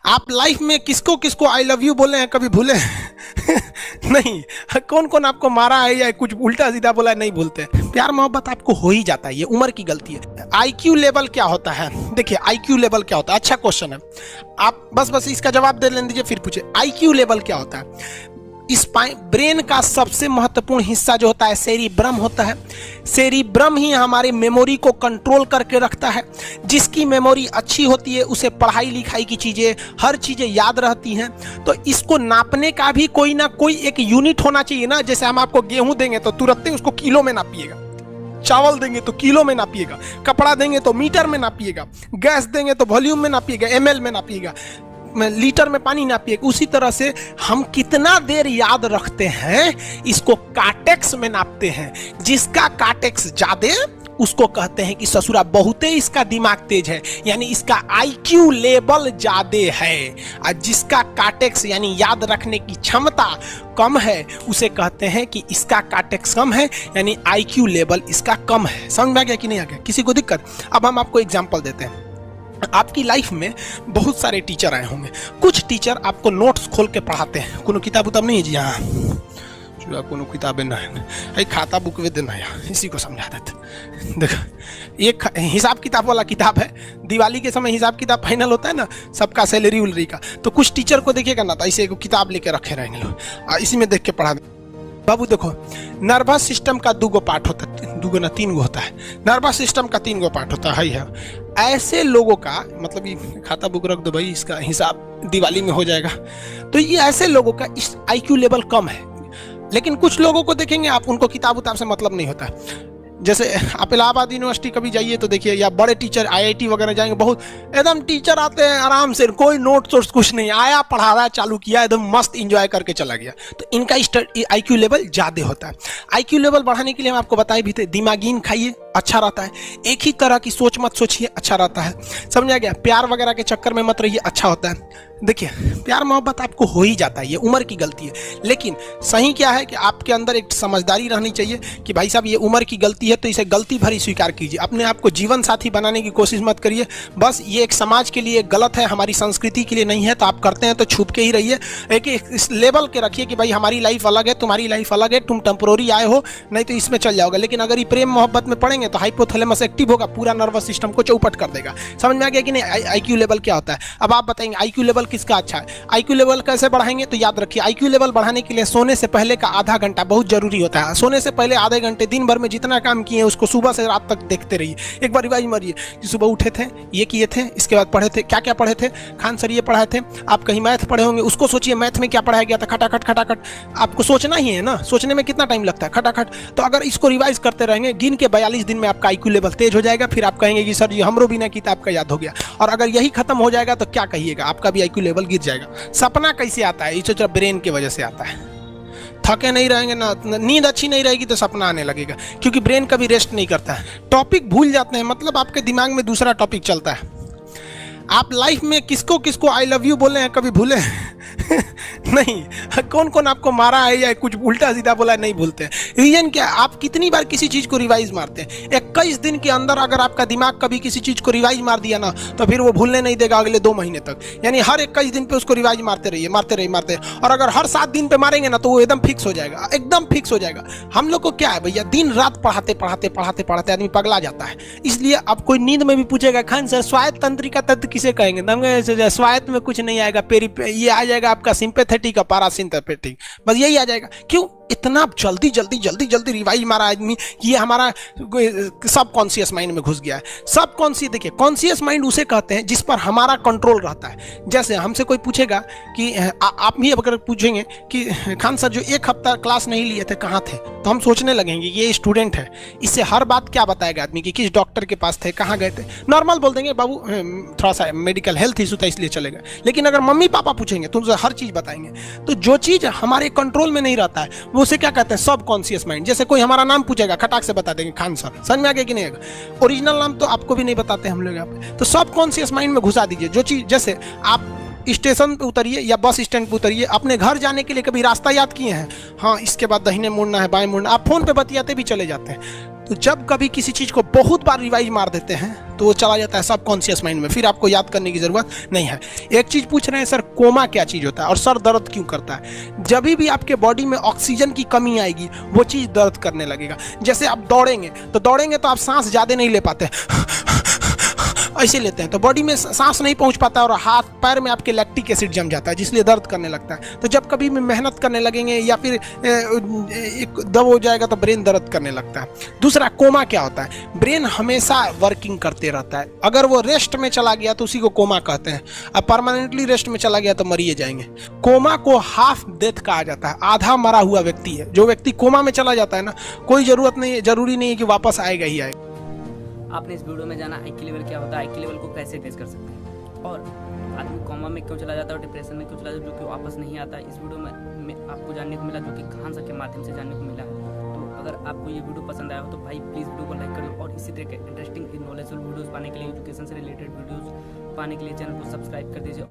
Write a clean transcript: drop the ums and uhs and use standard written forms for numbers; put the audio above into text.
आप लाइफ में किसको किसको आई लव यू बोले हैं कभी भूले नहीं। कौन कौन आपको मारा है या कुछ उल्टा सीधा बोला है नहीं भूलते। प्यार मोहब्बत आपको हो ही जाता है, ये उम्र की गलती है। आईक्यू लेवल क्या होता है? देखिए आईक्यू लेवल क्या होता है, अच्छा क्वेश्चन है। आप बस इसका जवाब दे लेने दीजिए फिर पूछे आईक्यू लेवल क्या होता है। इस ब्रेन का सबसे महत्वपूर्ण हिस्सा जो होता है सेरिब्रम होता है। सेरिब्रम ही हमारी मेमोरी को कंट्रोल करके रखता है। जिसकी मेमोरी अच्छी होती है उसे पढ़ाई लिखाई की चीजें, हर चीजें याद रहती हैं। तो इसको नापने का भी कोई ना कोई एक यूनिट होना चाहिए ना। जैसे हम आपको गेहूं देंगे तो तुरंत ही उसको किलो में नापिएगा, चावल देंगे तो किलो में नापिएगा, कपड़ा देंगे तो मीटर में नापिएगा, गैस देंगे तो वॉल्यूम में नापिएगा, एमएल में नापिएगा, लीटर में पानी नापिएगा। उसी तरह से हम कितना देर याद रखते हैं इसको कार्टेक्स में नापते हैं। जिसका कार्टेक्स ज्यादा उसको कहते हैं कि ससुरा बहुते इसका दिमाग तेज है, यानी इसका आईक्यू लेवल ज्यादा है। और जिसका कार्टेक्स यानी याद रखने की क्षमता कम है उसे कहते हैं कि इसका कार्टेक्स कम है, यानी आईक्यू लेवल इसका कम है। समझ में आ गया कि नहीं आ गया? किसी को दिक्कत? अब हम आपको एग्जांपल देते हैं। आपकी लाइफ में बहुत सारे टीचर आए होंगे। कुछ टीचर आपको नोट्स खोल के पढ़ाते हैं। कोनो किताब उताब नहीं है जी? हाँ कोनो किताबें ना है, खाता बुक वे देना है, इसी को समझा देते। देखो एक हिसाब किताब वाला किताब है। दिवाली के समय हिसाब किताब फाइनल होता है ना सबका, सैलरी उलरी का। तो कुछ टीचर को देखिएगा ना तो ऐसे एक किताब लेके रखे रहेंगे लोग, इसी में देख के पढ़ा दे। बाबू देखो नर्वस सिस्टम का 2 पार्ट होता है, 2 ना 3 होता है। नर्वस सिस्टम का 3 पार्ट होता है। ऐसे लोगों का मतलब ये खाता बुक रख दो भाई, इसका हिसाब दिवाली में हो जाएगा। तो ये ऐसे लोगों का इस आईक्यू लेवल कम है। लेकिन कुछ लोगों को देखेंगे आप, उनको किताब उताब से मतलब नहीं होता। जैसे आप इलाहाबाद यूनिवर्सिटी कभी जाइए तो देखिए, या बड़े टीचर आईआईटी वगैरह जाएंगे, बहुत एकदम टीचर आते हैं आराम से, कोई नोट सोर्स कुछ नहीं, आया पढ़ा रहा है, चालू किया, एकदम मस्त इंजॉय करके चला गया। तो इनका आईक्यू लेवल ज़्यादा होता है। आईक्यू लेवल बढ़ाने के लिए हम आपको बताए भी थे, दिमागीन खाइए अच्छा रहता है, एक ही तरह की सोच मत सोचिए अच्छा रहता है। समझ आ गया? प्यार वगैरह के चक्कर में मत रहिए अच्छा होता है। देखिए प्यार मोहब्बत आपको हो ही जाता है, ये उम्र की गलती है। लेकिन सही क्या है कि आपके अंदर एक समझदारी रहनी चाहिए कि भाई साहब ये उम्र की गलती है तो इसे गलती भरी स्वीकार कीजिए। अपने आप को जीवन साथी बनाने की कोशिश मत करिए। बस ये एक समाज के लिए गलत है, हमारी संस्कृति के लिए नहीं है, तो आप करते हैं तो छुप के ही रहिए। एक इस लेवल के रखिए कि भाई हमारी लाइफ अलग है, तुम्हारी लाइफ अलग है, तुम टेम्पोररी आए हो, नहीं तो इसमें चल जाओगे। लेकिन अगर ये प्रेम मोहब्बत में पड़ेंगे तो हाइपोथैलेमस एक्टिव होगा, पूरा नर्वस सिस्टम को चौपट कर देगा। समझ में आ गया कि नहीं? आईक्यू लेवल क्या होता है? अब आप बताएंगे आईक्यू लेवल किसका अच्छा है, आईक्यू लेवल कैसे बढ़ाएंगे? तो याद रखिए आईक्यू लेवल बढ़ाने के लिए सोने से पहले का आधा घंटा बहुत जरूरी होता है। सोने से पहले आधे घंटे दिन भर में जितना काम किए उसको सुबह से रात तक देखते रहिए। एक बार रिवाइज मारिए कि सुबह उठे थे, ये किए थे, इसके बाद पढ़े थे, क्या क्या पढ़े थे, खान सर ये पढ़ाए थे। आप कहीं मैथ पढ़े होंगे, उसको सोचिए मैथ में क्या पढ़ाया गया था, खटाखट खटाखट आपको सोचना ही है ना। सोचने में कितना टाइम लगता है, खटाखट। तो अगर इसको रिवाइज करते रहेंगे, गिन के 42 दिन में आपका आईक्यू लेवल तेज हो जाएगा। फिर आप कहेंगे कि सर जी हमरो बिना किताब का याद हो गया। और अगर यही खत्म हो जाएगा तो क्या कहिएगा, आपका भी आईक्यू लेवल गिर जाएगा। सपना कैसे आता है? ये ब्रेन की वजह से आता है। थके नहीं रहेंगे ना, नींद अच्छी नहीं रहेगी तो सपना आने लगेगा, क्योंकि ब्रेन कभी रेस्ट नहीं करता है। टॉपिक भूल जाते हैं, मतलब आपके दिमाग में दूसरा टॉपिक चलता है। आप लाइफ में किसको किसको आई लव यू बोले हैं कभी भूले नहीं। कौन कौन आपको मारा है या कुछ उल्टा सीधा बोला है नहीं भूलते। रीजन क्या है? आप कितनी बार किसी चीज को रिवाइज मारते हैं। 21 दिन के अंदर अगर आपका दिमाग कभी किसी चीज को रिवाइज मार दिया ना तो फिर वो भूलने नहीं देगा अगले 2 महीने तक। यानी हर 21 दिन पे उसको रिवाइज मारते रहिए, मारते रहिए, मारते। और अगर हर 7 दिन पे मारेंगे ना तो वो एकदम फिक्स हो जाएगा, एकदम फिक्स हो जाएगा। हम लोग को क्या है भैया, दिन रात पढ़ाते पढ़ाते पढ़ाते पढ़ाते आदमी पगला जाता है। इसलिए अब कोई नींद में भी पूछेगा खान सर स्वायत्त तंत्रिका तत्व किसे कहेंगे, स्वायत्त में कुछ नहीं आएगा, ये आ जाएगा आपका सिंपैथेटिक और पैरासिम्पैथेटिक, बस यही आ जाएगा। क्यों इतना जल्दी जल्दी जल्दी जल्दी रिवाइज मारा आदमी? ये हमारा सब कॉन्शियस माइंड में घुस गया है। सब कॉन्शियस, देखिए कॉन्शियस माइंड उसे कहते हैं जिस पर हमारा कंट्रोल रहता है। जैसे हमसे कोई पूछेगा कि आप भी अगर पूछेंगे कि खान सर जो 1 हफ्ता क्लास नहीं लिए थे कहाँ थे, तो हम सोचने लगेंगे ये स्टूडेंट है, इससे हर बात क्या बताएगा आदमी कि किस डॉक्टर के पास थे, कहाँ गए थे। नॉर्मल बोल देंगे बाबू थोड़ा सा मेडिकल हेल्थ इशू था इसलिए चले गए। लेकिन अगर मम्मी पापा पूछेंगे तो उनसे हर चीज़ बताएंगे। तो जो चीज़ हमारे कंट्रोल में नहीं रहता है वो उसे क्या कहते हैं, सब कॉन्शियस माइंड। जैसे कोई हमारा नाम पूछेगा खटाक से बता देंगे खान सर, समझ में आ गया कि नहीं? ओरिजिनल नाम तो आपको भी नहीं बताते हम लोग यहाँ पे। तो सब कॉन्शियस माइंड में घुसा दीजिए जो चीज़। जैसे आप स्टेशन पे उतरिए या बस स्टैंड पे उतरिए, अपने घर जाने के लिए कभी रास्ता याद किए हैं? हाँ इसके बाद दाहिने मुड़ना है, बाएं मुड़ना, आप फोन पे बतियाते भी चले जाते हैं। तो जब कभी किसी चीज़ को बहुत बार रिवाइज मार देते हैं तो वो चला जाता है सबकॉन्शियस माइंड में, फिर आपको याद करने की ज़रूरत नहीं है। एक चीज़ पूछ रहे हैं सर, कोमा क्या चीज़ होता है और सर दर्द क्यों करता है? जब भी आपके बॉडी में ऑक्सीजन की कमी आएगी वो चीज़ दर्द करने लगेगा। जैसे आप दौड़ेंगे तो आप सांस ज़्यादा नहीं ले पाते, ऐसे लेते हैं तो बॉडी में सांस नहीं पहुंच पाता और हाथ पैर में आपके लैक्टिक एसिड जम जाता है, जिसलिए दर्द करने लगता है। तो जब कभी मेहनत करने लगेंगे या फिर एक दब हो जाएगा तो ब्रेन दर्द करने लगता है। दूसरा, कोमा क्या होता है? ब्रेन हमेशा वर्किंग करते रहता है, अगर वो रेस्ट में चला गया तो उसी को कोमा कहते हैं। अब परमानेंटली रेस्ट में चला गया तो मरिए जाएंगे। कोमा को हाफ डेथ कहा जाता है, आधा मरा हुआ व्यक्ति है। जो व्यक्ति कोमा में चला जाता है ना, कोई जरूरी नहीं है कि वापस आएगा ही आएगा। आपने इस वीडियो में जाना IQ लेवल क्या होता है, IQ लेवल को कैसे टेस्ट कर सकते हैं और आदमी कोमा में क्यों चला जाता है और डिप्रेशन में क्यों चला जाता है जो कि वापस नहीं आता है। इस वीडियो में आपको जानने को मिला, जो कि खान सर के माध्यम से जानने को मिला है। तो अगर आपको ये वीडियो पसंद आया हो तो भाई प्लीज़ वीडियो को लाइक करो और इसी तरह के इंटरेस्टिंग नॉलेजफुल वीडियोज़ पाने के लिए, एजुकेशन से रिलेटेड वीडियोज़ पाने के लिए चैनल को सब्सक्राइब कर दीजिए।